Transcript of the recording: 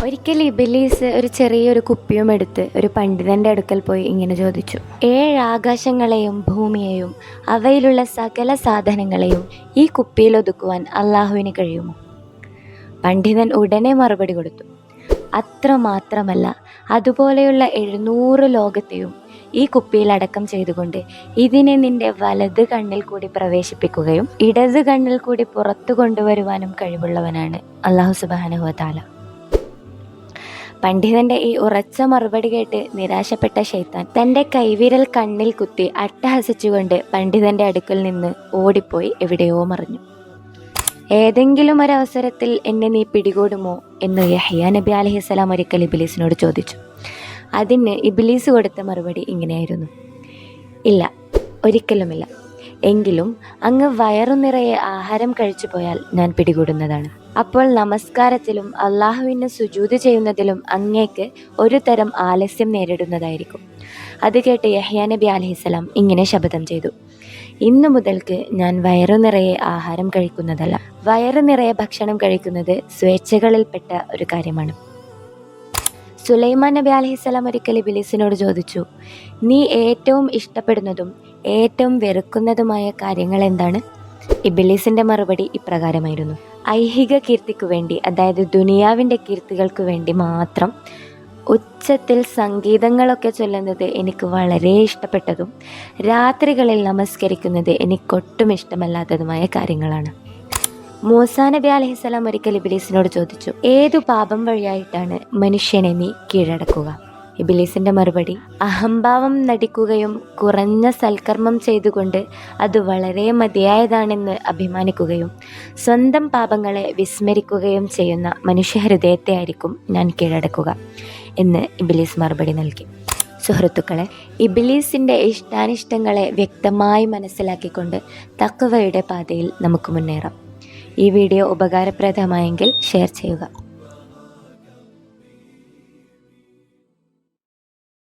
ഒരിക്കൽ ഇബിലീസ് ഒരു ചെറിയൊരു കുപ്പിയും എടുത്ത് ഒരു പണ്ഡിതൻ്റെ അടുക്കൽ പോയി ഇങ്ങനെ ചോദിച്ചു, 7 ആകാശങ്ങളെയും ഭൂമിയെയും അവയിലുള്ള സകല സാധനങ്ങളെയും ഈ കുപ്പിയിൽ ഒതുക്കുവാൻ അള്ളാഹുവിന് കഴിയുമോ? പണ്ഡിതൻ ഉടനെ മറുപടി കൊടുത്തു, അത്രമാത്രമല്ല, അതുപോലെയുള്ള 700 ലോകത്തെയും ഈ കുപ്പിയിൽ അടക്കം ചെയ്തുകൊണ്ട് ഇതിനെ നിന്റെ വലത് കണ്ണിൽ കൂടി പ്രവേശിപ്പിക്കുകയും ഇടത് കണ്ണിൽ കൂടി പുറത്തു കൊണ്ടുവരുവാനും കഴിവുള്ളവനാണ് അള്ളാഹു സുബ്ഹാനഹു വ തആല. പണ്ഡിതന്റെ ഈ ഉറച്ച മറുപടി കേട്ട് നിരാശപ്പെട്ട ശൈത്താൻ തൻ്റെ കൈവിരൽ കണ്ണിൽ കുത്തി അട്ടഹസിച്ചുകൊണ്ട് പണ്ഡിതന്റെ അടുക്കൽ നിന്ന് ഓടിപ്പോയി എവിടെയോ മറഞ്ഞു. ഏതെങ്കിലും ഒരവസരത്തിൽ എന്നെ നീ പിടികൂടുമോ എന്ന് യഹ്യാ നബി അലൈഹിസ്സലാം ഒരിക്കൽ ഇബ്ലീസിനോട് ചോദിച്ചു. അതിന് ഇബ്ലീസ് കൊടുത്ത മറുപടി ഇങ്ങനെയായിരുന്നു, ഇല്ല, ഒരിക്കലുമില്ല. എങ്കിലും അങ്ങ് വയറു നിറയെ ആഹാരം കഴിച്ചു പോയാൽ ഞാൻ പിടികൂടുന്നതാണ്. അപ്പോൾ നമസ്കാരത്തിലും അള്ളാഹുവിന് സുജൂദ് ചെയ്യുന്നതിലും അങ്ങേക്ക് ഒരു തരം ആലസ്യം നേരിടുന്നതായിരിക്കും. അത് കേട്ട് യഹ്യാ നബി അലൈഹിസ്സലാം ഇങ്ങനെ ശപഥം ചെയ്തു, ഇന്നു മുതൽക്ക് ഞാൻ വയറു നിറയെ ആഹാരം കഴിക്കുന്നതല്ല, വയറു നിറയെ ഭക്ഷണം കഴിക്കുന്നത് സ്വേച്ഛകളിൽപ്പെട്ട ഒരു കാര്യമാണ്. സുലൈമാൻ നബി അലൈഹിസ്സലാം ഒരിക്കൽ ഇബ്ലീസിനോട് ചോദിച്ചു, നീ ഏറ്റവും ഇഷ്ടപ്പെടുന്നതും ഏറ്റവും വെറുക്കുന്നതുമായ കാര്യങ്ങൾ എന്താണ്? ഇബ്ലീസിന്റെ മറുപടി ഇപ്രകാരമായിരുന്നു, ഐഹിക കീർത്തിക്കു വേണ്ടി, അതായത് ദുനിയാവിൻ്റെ കീർത്തികൾക്ക് വേണ്ടി മാത്രം ഉച്ചത്തിൽ സംഗീതങ്ങളൊക്കെ ചൊല്ലുന്നത് എനിക്ക് വളരെ ഇഷ്ടപ്പെട്ടതും രാത്രികളിൽ നമസ്കരിക്കുന്നത് എനിക്കൊട്ടും ഇഷ്ടമല്ലാത്തതുമായ കാര്യങ്ങളാണ്. മൂസാ നബി അലൈഹിസ്സലാം ഒരിക്കൽ ഇബ്ലീസിനോട് ചോദിച്ചു, ഏതു പാപം വഴിയായിട്ടാണ് മനുഷ്യനെ നീ കീഴടക്കുക? ഇബ്ലീസിന്റെ മറുപടി, അഹംഭാവം നടിക്കുകയും കുറഞ്ഞ സൽക്കർമ്മം ചെയ്തുകൊണ്ട് അത് വളരെ മതിയായതാണെന്ന് അഭിമാനിക്കുകയും സ്വന്തം പാപങ്ങളെ വിസ്മരിക്കുകയും ചെയ്യുന്ന മനുഷ്യഹൃദയത്തെ ആയിരിക്കും ഞാൻ കീഴടക്കുക എന്ന് ഇബ്ലീസ് മറുപടി നൽകി. സുഹൃത്തുക്കളെ, ഇബ്ലീസിൻ്റെ ഇഷ്ടാനിഷ്ടങ്ങളെ വ്യക്തമായി മനസ്സിലാക്കിക്കൊണ്ട് തഖ്വയുടെ പാതയിൽ നമുക്ക് മുന്നേറാം. ഈ വീഡിയോ ഉപകാരപ്രദമായെങ്കിൽ ഷെയർ ചെയ്യുക.